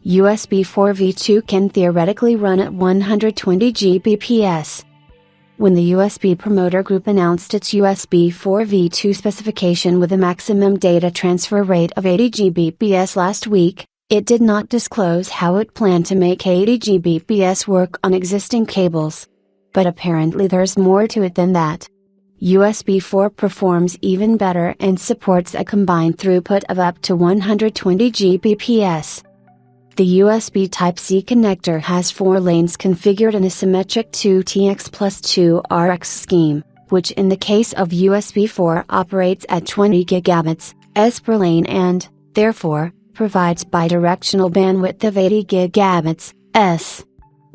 USB 4 v2 can theoretically run at 120 Gbps. When the USB Promoter Group announced its USB 4 v2 specification with a maximum data transfer rate of 80 Gbps last week, it did not disclose how it planned to make 80 Gbps work on existing cables. But apparently there's more to it than that. USB 4 performs even better and supports a combined throughput of up to 120 Gbps. The USB Type-C connector has 4 lanes configured in a symmetric 2TX+2RX scheme, which in the case of USB 4 operates at 20 Gbps per lane and, therefore, provides bidirectional bandwidth of 80 Gbps.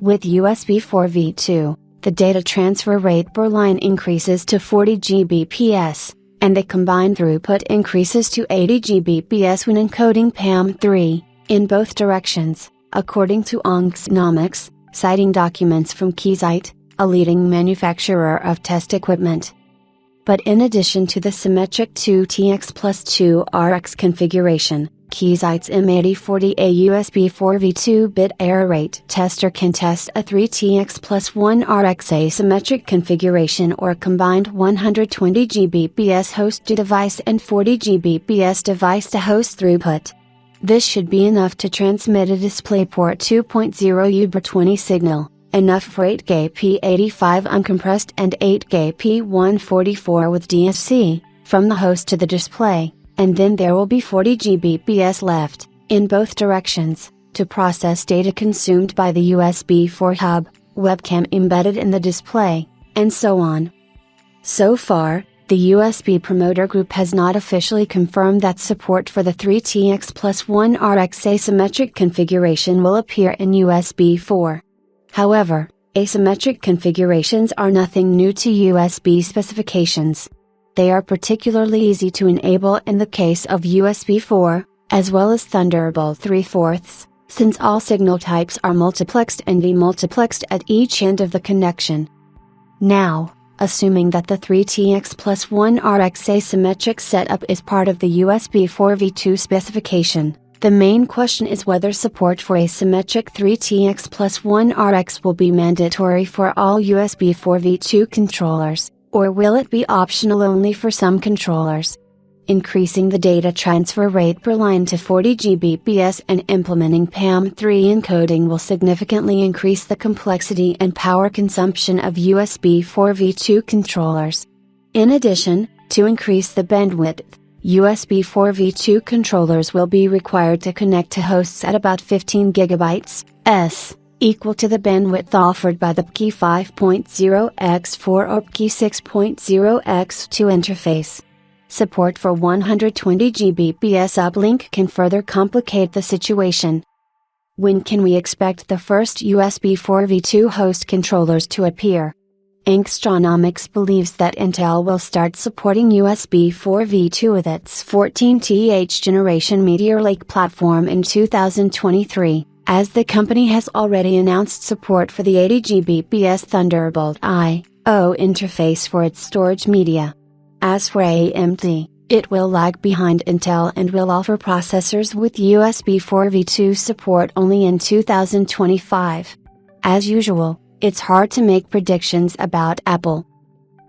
With USB 4 v2, the data transfer rate per line increases to 40 Gbps, and the combined throughput increases to 80 Gbps when encoding PAM3. In both directions, according to Onxnomics, citing documents from Keysight, a leading manufacturer of test equipment. But in addition to the symmetric 2TX+2RX configuration, Keysight's M8040A USB 4 v2-bit error rate tester can test a 3TX+1RX asymmetric configuration or a combined 120 Gbps host-to-device and 40 Gbps device-to-host throughput. This should be enough to transmit a DisplayPort 2.0 UBR20 signal, enough for 8K-P85 uncompressed and 8K-P144 with DSC, from the host to the display, and then there will be 40 Gbps left, in both directions, to process data consumed by the USB 4 hub, webcam embedded in the display, and so on. So far, the USB Promoter Group has not officially confirmed that support for the 3TX+1RX asymmetric configuration will appear in USB 4. However, asymmetric configurations are nothing new to USB specifications. They are particularly easy to enable in the case of USB 4, as well as Thunderbolt 3/4, since all signal types are multiplexed and demultiplexed at each end of the connection. Now, assuming that the 3TX+1RX asymmetric setup is part of the USB 4 v2 specification, the main question is whether support for asymmetric 3TX+1RX will be mandatory for all USB 4 v2 controllers, or will it be optional only for some controllers? Increasing the data transfer rate per line to 40 Gbps and implementing PAM3 encoding will significantly increase the complexity and power consumption of USB 4 v2 controllers. In addition, to increase the bandwidth, USB 4 v2 controllers will be required to connect to hosts at about 15 GB, equal to the bandwidth offered by the PKI 5.0x4 or PKI 6.0x2 interface. Support for 120 Gbps uplink can further complicate the situation. When can we expect the first USB 4 v2 host controllers to appear? Onxnomics believes that Intel will start supporting USB 4 v2 with its 14th generation Meteor Lake platform in 2023, as the company has already announced support for the 80 Gbps Thunderbolt I/O interface for its storage media. As for AMD, it will lag behind Intel and will offer processors with USB 4 v2 support only in 2025. As usual, it's hard to make predictions about Apple.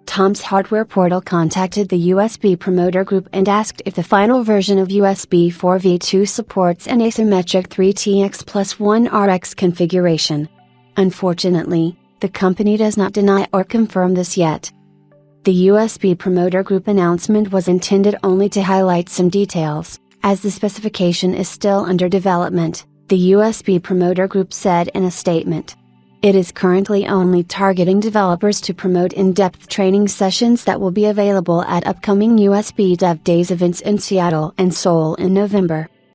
Tom's Hardware Portal contacted the USB Promoter Group and asked if the final version of USB 4 v2 supports an asymmetric 3TX+1RX configuration. Unfortunately, the company does not deny or confirm this yet. The USB Promoter Group announcement was intended only to highlight some details, as the specification is still under development, the USB Promoter Group said in a statement. It is currently only targeting developers to promote in-depth training sessions that will be available at upcoming USB Dev Days events in Seattle and Seoul in November.